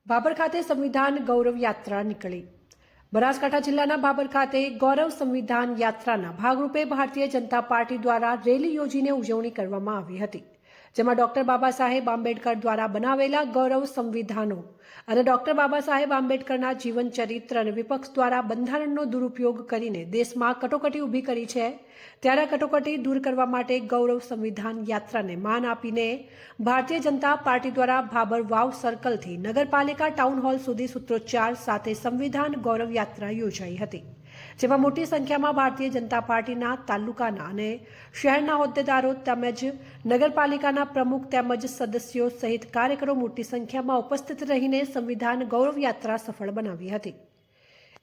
ભાભર ખાતે સંવિધાન ગૌરવ યાત્રા નીકળી। બનાસકાંઠા જિલ્લાના ભાભર ખાતે ગૌરવ સંવિધાન યાત્રાના ભાગરૂપે ભારતીય જનતા પાર્ટી દ્વારા રેલી યોજીને ઉજવણી કરવામાં આવી હતી, જેમાં ડોક્ટર બાબા સાહેબ આંબેડકર દ્વારા બનાવેલા ગૌરવ સંવિધાનો અને ડોક્ટર બાબા સાહેબ આંબેડકરના જીવન ચરિત્ર અને વિપક્ષ દ્વારા બંધારણનો દુરુપયોગ કરીને દેશમાં કટોકટી ઊભી કરી છે, ત્યારે કટોકટી દૂર કરવા માટે ગૌરવ સંવિધાન યાત્રાને માન આપીને ભારતીય જનતા પાર્ટી દ્વારા ભાભર વાવ સર્કલથી નગરપાલિકા ટાઉન હોલ સુધી સૂત્રોચ્ચાર સાથે સંવિધાન ગૌરવ યાત્રા યોજાઈ હતી, જેમાં મોટી સંખ્યામાં ભારતીય જનતા પાર્ટીના તાલુકાના અને શહેરના હોદ્દેદારો તેમજ નગરપાલિકાના પ્રમુખ તેમજ સદસ્યો સહિત કાર્યકરો મોટી સંખ્યામાં ઉપસ્થિત રહીને સંવિધાન ગૌરવ યાત્રા સફળ બનાવી હતી।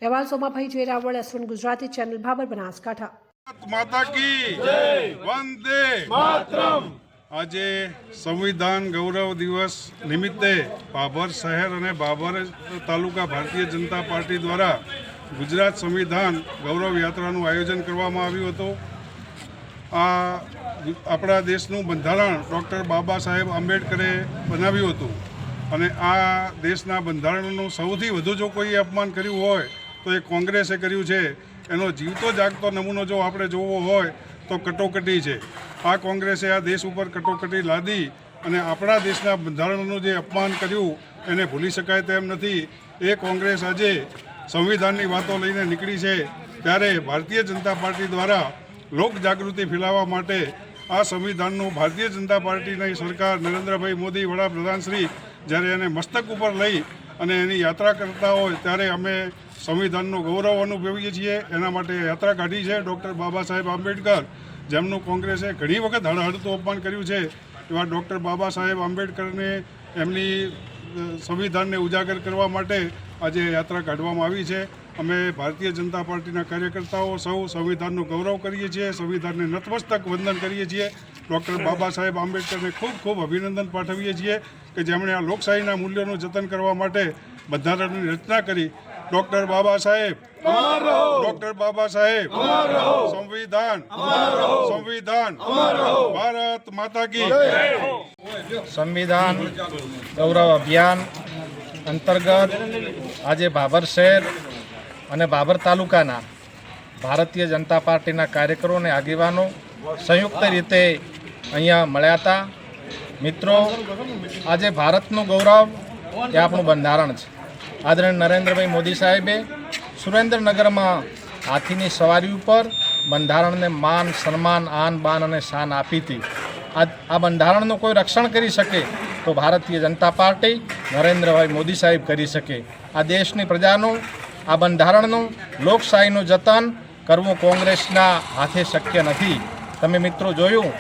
અહેવાલ સોમાભાઈ જેરાવળ, S1 ગુજરાતી ચેનલ, ભાભર, બનાસકાંઠા। માતા કી જય, વંદે માતરમ। આજે સંવિધાન ગૌરવ દિવસ નિમિત્તે ભાભર શહેર અને ભાભર તાલુકા ભારતીય જનતા પાર્ટી દ્વારા ગુજરાત સંવિધાન ગૌરવ યાત્રાનું આયોજન કરવામાં આવ્યું હતું। આ આપણા દેશનું બંધારણ ડૉક્ટર બાબા સાહેબ આંબેડકરે બનાવ્યું હતું અને આ દેશના બંધારણનું સૌથી વધુ જો કોઈએ અપમાન કર્યું હોય તો એ કોંગ્રેસે કર્યું છે। એનો જીવતો જાગતો નમૂનો જો આપણે જોવો હોય તો કટોકટી છે। આ કોંગ્રેસે આ દેશ ઉપર કટોકટી લાદી અને આપણા દેશના બંધારણનું જે અપમાન કર્યું એને ભૂલી શકાય તેમ નથી। એ કોંગ્રેસ આજે સંવિધાનની વાતો લઈને નીકળી છે, ત્યારે ભારતીય જનતા પાર્ટી દ્વારા લોક જાગૃતિ ફેલાવવા માટે આ સંવિધાનનું ભારતીય જનતા પાર્ટીની સરકાર નરેન્દ્રભાઈ મોદી વડાપ્રધાનશ્રી જ્યારે એને મસ્તક ઉપર લઈ અને એની યાત્રા કરતા હોય ત્યારે અમે સંવિધાનનો ગૌરવ અનુભવીએ છીએ। એના માટે યાત્રા કાઢી છે। ડૉક્ટર બાબા સાહેબ આંબેડકર, જેમનું કોંગ્રેસે ઘણી વખત હળહળતું અપમાન કર્યું છે, એવા ડૉક્ટર બાબા સાહેબ આંબેડકરને એમની સંવિધાનને ઉજાગર કરવા માટે આજે યાત્રા કાઢવામાં આવી છે। અમે ભારતીય જનતા પાર્ટીના કાર્યકર્તાઓ સૌ સંવિધાનનું ગૌરવ કરીએ છીએ, સંવિધાનને નતમસ્તક વંદન કરીએ છીએ। ડૉક્ટર બાબા સાહેબ આંબેડકરને ખૂબ ખૂબ અભિનંદન પાઠવીએ છીએ કે જેમણે આ લોકશાહીના મૂલ્યોનું જતન કરવા માટે બંધારણની રચના કરી। ડૉક્ટર બાબા સાહેબ, ડૉક્ટર બાબા સાહેબ, સંવિધાન, સંવિધાન, ભારત માતા કી। સંવિધાન ગૌરવ અભિયાન અંતર્ગત આજે ભાભર શહેર અને ભાભર તાલુકાના ભારતીય જનતા પાર્ટીના કાર્યકરો અને આગેવાનો સંયુક્ત રીતે અહીંયા મળ્યા હતા। મિત્રો, આજે ભારતનું ગૌરવ એ આપણું બંધારણ છે। આદરણીય નરેન્દ્રભાઈ મોદી સાહેબે સુરેન્દ્રનગરમાં હાથીની સવારી ઉપર બંધારણને માન, સન્માન, આન, બાન અને શાન આપી હતી। આ બંધારણનું કોઈ રક્ષણ કરી શકે તો ભારતીય જનતા પાર્ટી, નરેન્દ્રભાઈ મોદી સાહેબ કરી શકે। આ દેશની પ્રજાનું, આ બંધારણનું, લોકશાહીનું જતન કરવું કોંગ્રેસના હાથે શક્ય નથી। તમે મિત્રો જોયું,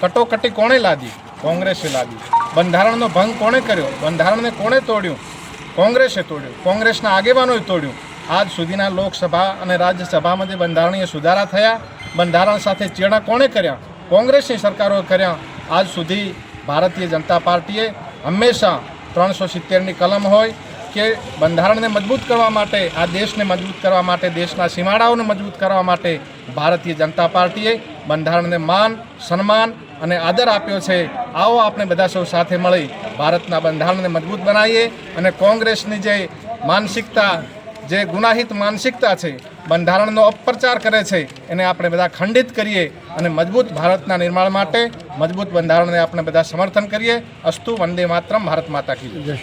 કટોકટી કોણે લાદી? કોંગ્રેસે લાદી। બંધારણનો ભંગ કોણે કર્યો? બંધારણને કોણે તોડ્યું? કોંગ્રેસે તોડ્યું, કોંગ્રેસના આગેવાનોએ તોડ્યું। આજ સુધીના લોકસભા અને રાજ્યસભામાં જે બંધારણીય સુધારા થયા, બંધારણ સાથે ચેડા કોણે કર્યા? કોંગ્રેસની સરકારોએ કર્યા। આજ સુધી ભારતીય જનતા પાર્ટીએ હંમેશા 370ની કલમ હોય કે બંધારણને મજબૂત કરવા માટે, આ દેશને મજબૂત કરવા માટે, દેશના સીમાડાઓને મજબૂત કરવા માટે ભારતીય જનતા પાર્ટીએ બંધારણને માન, સન્માન અને આદર આપ્યો છે। આવો આપણે બધા સૌ સાથે મળી ભારતના બંધારણને મજબૂત બનાવીએ અને કોંગ્રેસની જે માનસિકતા, જે ગુનાહિત માનસિકતા છે, બંધારણનો અપપ્રચાર કરે છે, એને આપણે બધા ખંડિત કરીએ અને મજબૂત ભારતના નિર્માણ માટે મજબૂત બંધારણને આપણે બધા સમર્થન કરીએ। અસ્તુ, વંદે માતરમ, ભારત માતા કી જય।